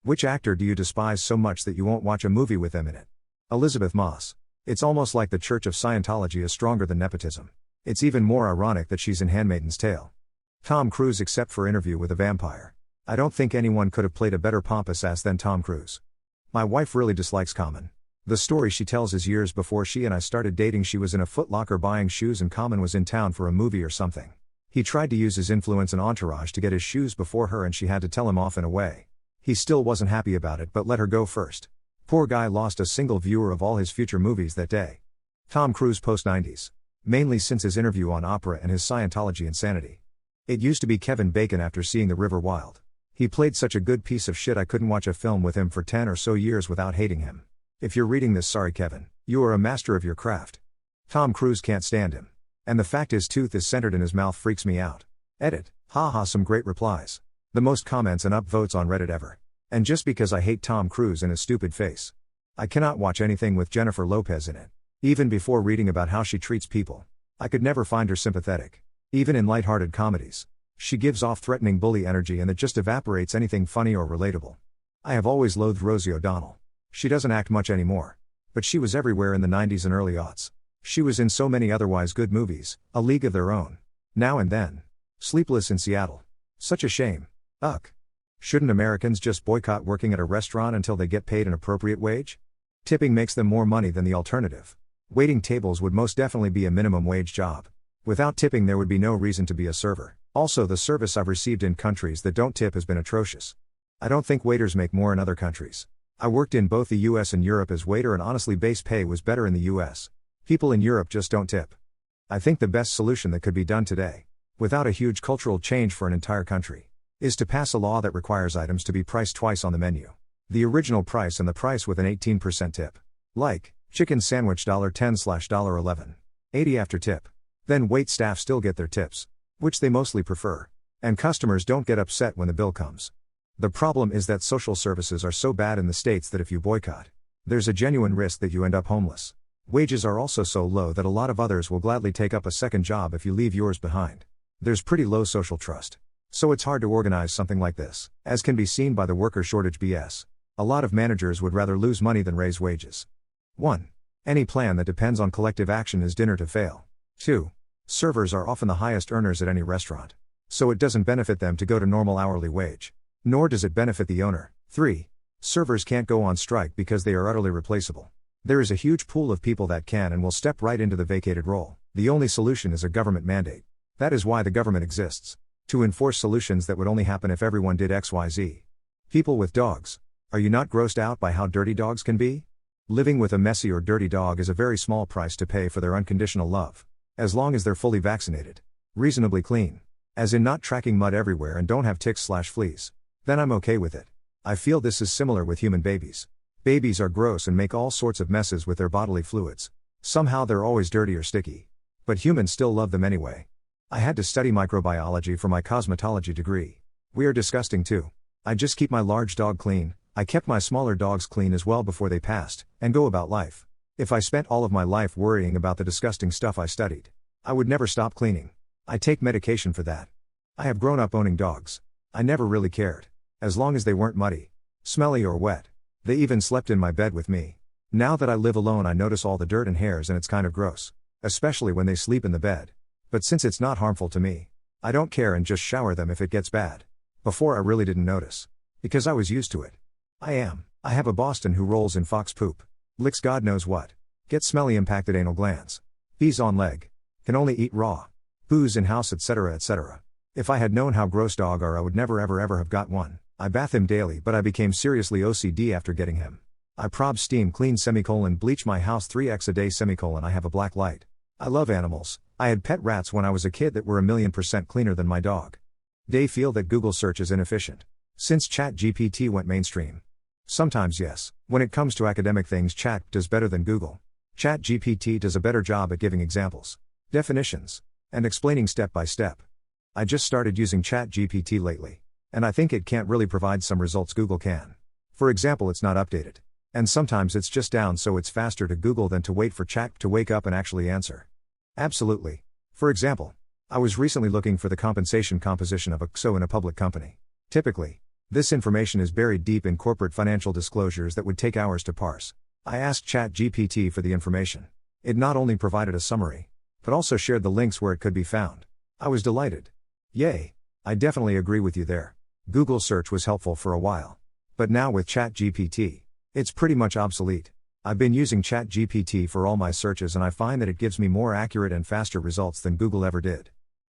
Which actor do you despise so much that you won't watch a movie with them in it? Elizabeth Moss. It's almost like the Church of Scientology is stronger than nepotism. It's even more ironic that she's in Handmaid's Tale. Tom Cruise except for Interview with a Vampire. I don't think anyone could have played a better pompous ass than Tom Cruise. My wife really dislikes Common. The story she tells is years before she and I started dating she was in a Foot Locker buying shoes and Common was in town for a movie or something. He tried to use his influence and entourage to get his shoes before her and she had to tell him off in a way. He still wasn't happy about it but let her go first. Poor guy lost a single viewer of all his future movies that day. Tom Cruise post-90s. Mainly since his interview on Oprah and his Scientology insanity. It used to be Kevin Bacon after seeing The River Wild. He played such a good piece of shit I couldn't watch a film with him for 10 or so years without hating him. If you're reading this, sorry Kevin, you are a master of your craft. Tom Cruise can't stand him. And the fact his tooth is centered in his mouth freaks me out. Edit. Haha, some great replies. The most comments and upvotes on Reddit ever. And just because I hate Tom Cruise and his stupid face. I cannot watch anything with Jennifer Lopez in it. Even before reading about how she treats people. I could never find her sympathetic. Even in lighthearted comedies. She gives off threatening bully energy and it just evaporates anything funny or relatable. I have always loathed Rosie O'Donnell. She doesn't act much anymore. But she was everywhere in the 90s and early aughts. She was in so many otherwise good movies, A League of Their Own. Now and Then. Sleepless in Seattle. Such a shame. Ugh. Shouldn't Americans just boycott working at a restaurant until they get paid an appropriate wage? Tipping makes them more money than the alternative. Waiting tables would most definitely be a minimum wage job. Without tipping there would be no reason to be a server. Also the service I've received in countries that don't tip has been atrocious. I don't think waiters make more in other countries. I worked in both the US and Europe as waiter and honestly base pay was better in the US. People in Europe just don't tip. I think the best solution that could be done today, without a huge cultural change for an entire country, is to pass a law that requires items to be priced twice on the menu. The original price and the price with an 18% tip. Like, chicken sandwich $10/$11. $80 after tip. Then wait staff still get their tips. Which they mostly prefer. And customers don't get upset when the bill comes. The problem is that social services are so bad in the States that if you boycott, there's a genuine risk that you end up homeless. Wages are also so low that a lot of others will gladly take up a second job if you leave yours behind. There's pretty low social trust. So it's hard to organize something like this, as can be seen by the worker shortage BS. A lot of managers would rather lose money than raise wages. 1. Any plan that depends on collective action is doomed to fail. 2. Servers are often the highest earners at any restaurant. So it doesn't benefit them to go to normal hourly wage. Nor does it benefit the owner. 3. Servers can't go on strike because they are utterly replaceable. There is a huge pool of people that can and will step right into the vacated role. The only solution is a government mandate. That is why the government exists. To enforce solutions that would only happen if everyone did XYZ. People with dogs. Are you not grossed out by how dirty dogs can be? Living with a messy or dirty dog is a very small price to pay for their unconditional love. As long as they're fully vaccinated. Reasonably clean. As in not tracking mud everywhere and don't have ticks/fleas. Then I'm okay with it. I feel this is similar with human babies. Babies are gross and make all sorts of messes with their bodily fluids. Somehow they're always dirty or sticky. But humans still love them anyway. I had to study microbiology for my cosmetology degree. We are disgusting too. I just keep my large dog clean. I kept my smaller dogs clean as well before they passed, and go about life. If I spent all of my life worrying about the disgusting stuff I studied, I would never stop cleaning. I take medication for that. I have grown up owning dogs. I never really cared. As long as they weren't muddy, smelly or wet. They even slept in my bed with me. Now that I live alone I notice all the dirt and hairs and it's kind of gross. Especially when they sleep in the bed. But since it's not harmful to me, I don't care and just shower them if it gets bad. Before I really didn't notice. Because I was used to it. I have a Boston who rolls in fox poop. Licks God knows what. Gets smelly impacted anal glands. Bees on leg. Can only eat raw. Booze in house etc. etc. If I had known how gross dogs are I would never ever have got one. I bath him daily but I became seriously OCD after getting him. I prob steam clean bleach my house 3x a day I have a black light. I love animals. I had pet rats when I was a kid that were 1,000,000% cleaner than my dog. They feel that Google search is inefficient. Since ChatGPT went mainstream. Sometimes yes, when it comes to academic things Chat does better than Google. ChatGPT does a better job at giving examples, definitions, and explaining step by step. I just started using ChatGPT lately, and I think it can't really provide some results Google can. For example, it's not updated. And sometimes it's just down so it's faster to Google than to wait for Chat to wake up and actually answer. Absolutely. For example, I was recently looking for the compensation composition of a XO in a public company. Typically, This information is buried deep in corporate financial disclosures that would take hours to parse. I asked ChatGPT for the information. It not only provided a summary, but also shared the links where it could be found. I was delighted. Yay! I definitely agree with you there. Google search was helpful for a while. But now with ChatGPT, it's pretty much obsolete. I've been using ChatGPT for all my searches and I find that it gives me more accurate and faster results than Google ever did.